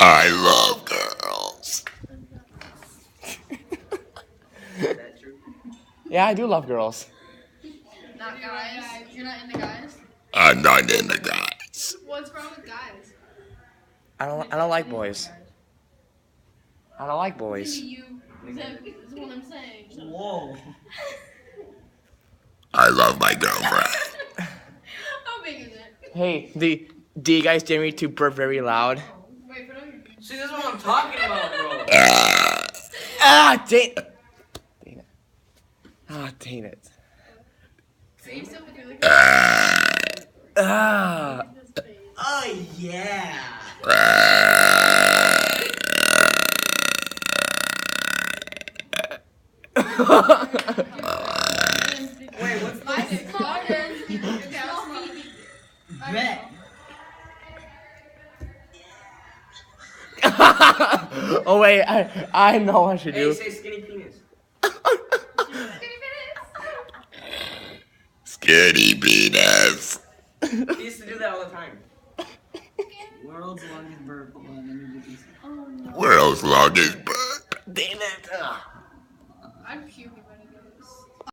I love girls. Is that true? Yeah, I do love girls. Not guys. You're not into guys. I'm not into guys. What's wrong with guys? I don't like boys. I don't like boys. You. Exactly. That's what I'm saying. Whoa. I love my girlfriend. How big is it? Hey, do you guys dare me to burp very loud? Wait, put on your. See, this is what I'm talking about, bro. Ah, dang it. Ah, dang it. Say yourself with your liquor. Ah. Oh, yeah. Wait, what's My this? dick. My turn. Okay, I'll smell. Bet. Oh wait, I know what to Hey, do. say skinny penis. Skinny penis. He used to do that all the time. World's longest burp. Hold on, let me get this. World's longest burp. Damn it. I'm puking.